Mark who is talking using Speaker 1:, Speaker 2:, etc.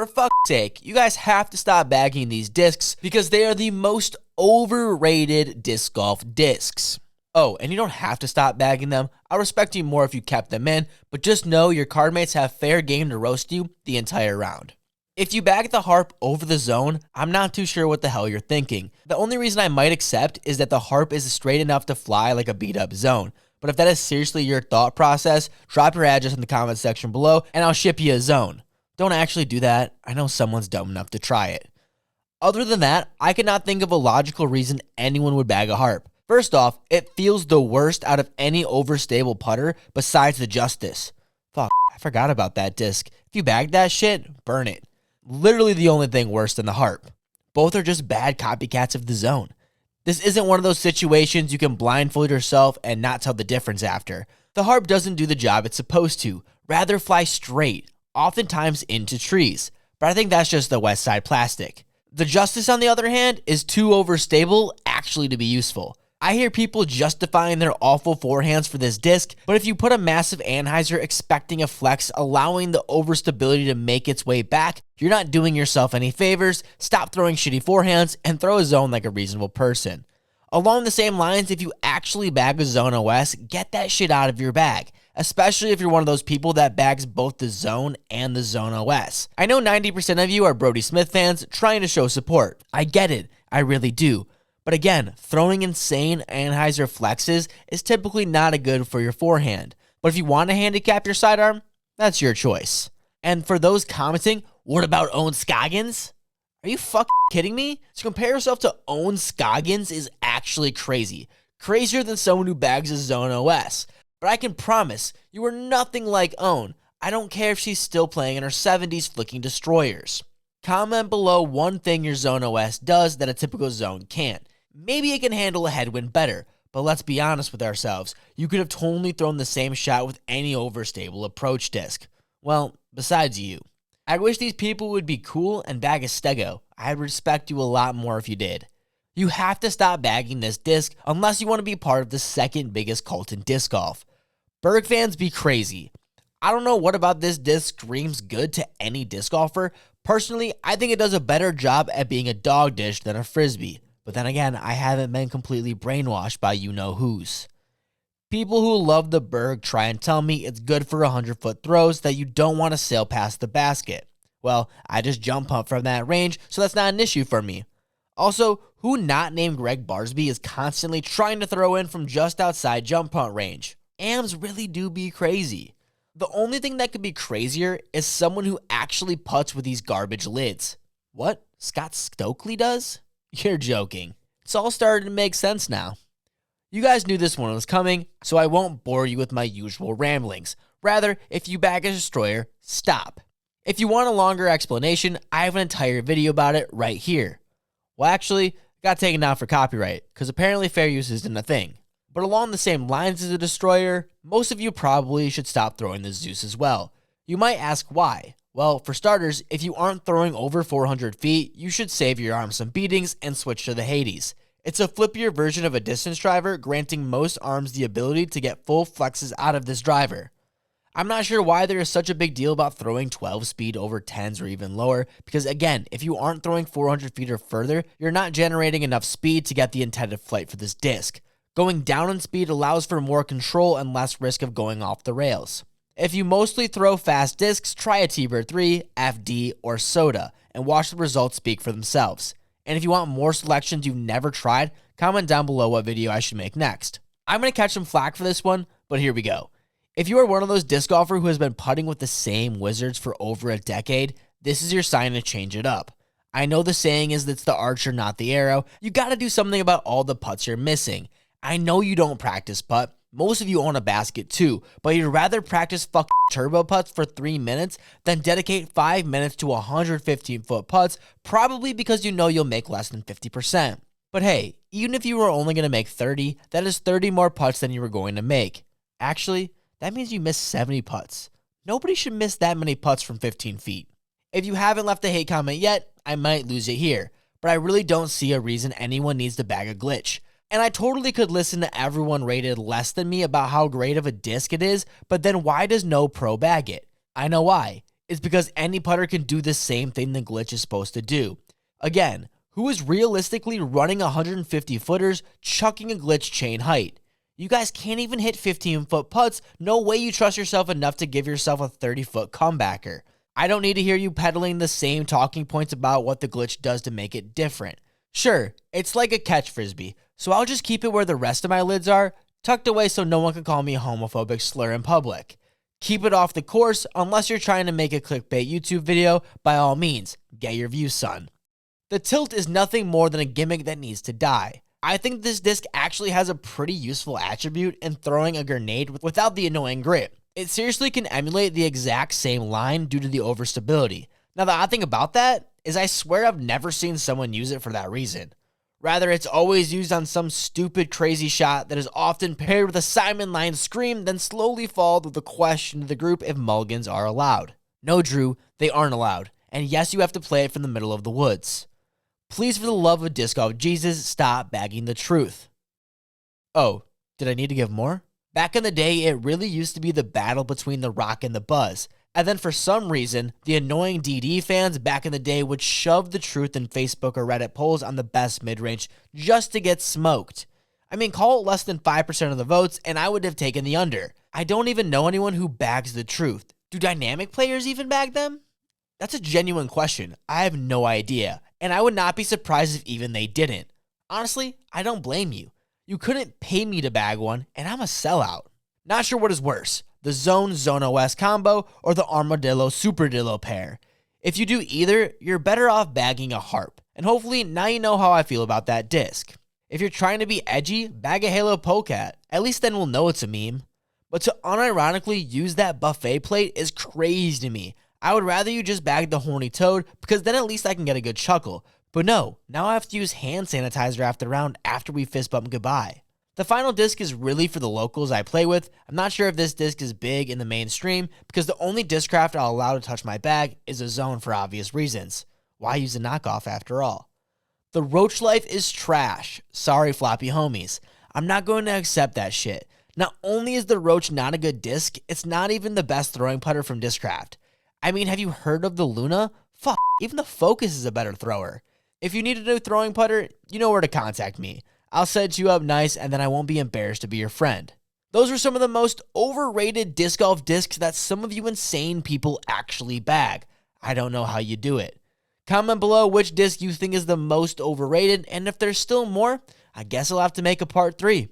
Speaker 1: For fuck's sake, you guys have to stop bagging these discs because they are the most overrated disc golf discs. Oh, and you don't have to stop bagging them. I'll respect you more if you kept them in, but just know your cardmates have fair game to roast you the entire round. If you bag the harp over the zone, I'm not too sure what the hell you're thinking. The only reason I might accept is that the harp is straight enough to fly like a beat up zone. But if that is seriously your thought process, drop your address in the comment section below and I'll ship you a zone. Don't actually do that. I know someone's dumb enough to try it. Other than that, I cannot think of a logical reason anyone would bag a harp. First off, it feels the worst out of any overstable putter besides the Justice. Fuck, I forgot about that disc. If you bag that shit, burn it. Literally the only thing worse than the harp. Both are just bad copycats of the zone. This isn't one of those situations you can blindfold yourself and not tell the difference after. The harp doesn't do the job it's supposed to, rather fly straight, oftentimes into trees. But I think that's just the West Side plastic. The Justice, on the other hand, is too overstable actually to be useful. I hear people justifying their awful forehands for this disc, but if you put a massive anhyzer expecting a flex, allowing the overstability to make its way back, you're not doing yourself any favors. Stop throwing shitty forehands and throw a zone like a reasonable person. Along the same lines, if you actually bag a zone OS, get that shit out of your bag, especially if you're one of those people that bags both the zone and the zone OS. I know 90% of you are Brody Smith fans trying to show support. I get it, I really do. But again, throwing insane anhyzer flexes is typically not a good for your forehand. But if you want to handicap your sidearm, that's your choice. And for those commenting, what about Owen Scoggins? Are you fucking kidding me? To compare yourself to Owen Scoggins is actually crazy. Crazier than someone who bags a zone OS. But I can promise, you are nothing like Owen. I don't care if she's still playing in her 70s flicking destroyers. Comment below one thing your zone OS does that a typical zone can't. Maybe it can handle a headwind better, but let's be honest with ourselves. You could have totally thrown the same shot with any overstable approach disc. Well, besides you. I wish these people would be cool and bag a stego. I'd respect you a lot more if you did. You have to stop bagging this disc unless you want to be part of the second biggest cult in disc golf. Berg fans be crazy. I don't know what about this disc screams good to any disc golfer. Personally, I think it does a better job at being a dog dish than a frisbee. But then again, I haven't been completely brainwashed by you-know-whos. People who love the Berg try and tell me it's good for 100-foot throws that you don't want to sail past the basket. Well, I just jump pump from that range, so that's not an issue for me. Also, who not named Greg Barsby is constantly trying to throw in from just outside jump punt range? AMs really do be crazy. The only thing that could be crazier is someone who actually putts with these garbage lids. What? Scott Stokely does? You're joking. It's all starting to make sense now. You guys knew this one was coming, so I won't bore you with my usual ramblings. Rather, if you bag a destroyer, stop. If you want a longer explanation, I have an entire video about it right here. Well, actually, got taken down for copyright, because apparently fair use isn't a thing. But along the same lines as a destroyer, most of you probably should stop throwing the Zeus as well. You might ask why. Well, for starters, if you aren't throwing over 400 feet, you should save your arm some beatings and switch to the Hades. It's a flippier version of a distance driver, granting most arms the ability to get full flexes out of this driver. I'm not sure why there is such a big deal about throwing 12 speed over 10s or even lower, because again, if you aren't throwing 400 feet or further, you're not generating enough speed to get the intended flight for this disc. Going down in speed allows for more control and less risk of going off the rails. If you mostly throw fast discs, try a T-Bird 3, FD, or Soda, and watch the results speak for themselves. And if you want more selections you've never tried, comment down below what video I should make next. I'm going to catch some flack for this one, but here we go. If you are one of those disc golfer who has been putting with the same wizards for over a decade, this is your sign to change it up. I know the saying is it's the archer, not the arrow. You got to do something about all the putts you're missing. I know you don't practice putt. Most of you own a basket too, but you'd rather practice turbo putts for 3 minutes than dedicate 5 minutes to 115-foot putts, probably because you know you'll make less than 50%. But hey, even if you were only going to make 30, that is 30 more putts than you were going to make. Actually, that means you missed 70 putts. Nobody should miss that many putts from 15 feet. If you haven't left a hate comment yet, I might lose it here, but I really don't see a reason anyone needs to bag a glitch. And I totally could listen to everyone rated less than me about how great of a disc it is, but then why does no pro bag it? I know why. is because any putter can do the same thing the glitch is supposed to do. Again, who is realistically running 150 footers, chucking a glitch chain height? You guys can't even hit 15-foot putts. No way you trust yourself enough to give yourself a 30-foot comebacker. I don't need to hear you peddling the same talking points about what the glitch does to make it different. Sure, it's like a catch frisbee, so I'll just keep it where the rest of my lids are, tucked away so no one can call me a homophobic slur in public. Keep it off the course unless you're trying to make a clickbait YouTube video. By all means, get your views, son. The tilt is nothing more than a gimmick that needs to die. I think this disc actually has a pretty useful attribute in throwing a grenade without the annoying grip. It seriously can emulate the exact same line due to the overstability. Now the odd thing about that is I swear I've never seen someone use it for that reason. Rather, it's always used on some stupid crazy shot that is often paired with a Simon line scream, then slowly followed with a question to the group if mulligans are allowed. No, Drew, they aren't allowed. And yes, you have to play it from the middle of the woods. Please, for the love of disc golf Jesus, stop bagging the truth. Oh, did I need to give more? Back in the day, it really used to be the battle between the Rock and the Buzz. And then for some reason, the annoying DD fans back in the day would shove the truth in Facebook or Reddit polls on the best mid-range just to get smoked. I mean, call it less than 5% of the votes, and I would have taken the under. I don't even know anyone who bags the truth. Do dynamic players even bag them? That's a genuine question. I have no idea. And I would not be surprised if even they didn't. Honestly, I don't blame you. You couldn't pay me to bag one, and I'm a sellout. Not sure what is worse, the Zone OS combo or the Armadillo Superdillo pair. If you do either, you're better off bagging a harp. And hopefully now you know how I feel about that disc. If you're trying to be edgy, bag a Halo Polecat. At least then we'll know it's a meme. But to unironically use that buffet plate is crazy to me. I would rather you just bag the horny toad because then at least I can get a good chuckle. But no, now I have to use hand sanitizer after the round after we fist bump goodbye. The final disc is really for the locals I play with. I'm not sure if this disc is big in the mainstream because the only discraft I'll allow to touch my bag is a Zone for obvious reasons. Why use a knockoff after all? The Roach life is trash. Sorry, floppy homies. I'm not going to accept that shit. Not only is the Roach not a good disc, it's not even the best throwing putter from Discraft. I mean, have you heard of the Luna? Fuck, even the Focus is a better thrower. If you need a new throwing putter, you know where to contact me. I'll set you up nice and then I won't be embarrassed to be your friend. Those were some of the most overrated disc golf discs that some of you insane people actually bag. I don't know how you do it. Comment below which disc you think is the most overrated, and if there's still more, I guess I'll have to make a part 3.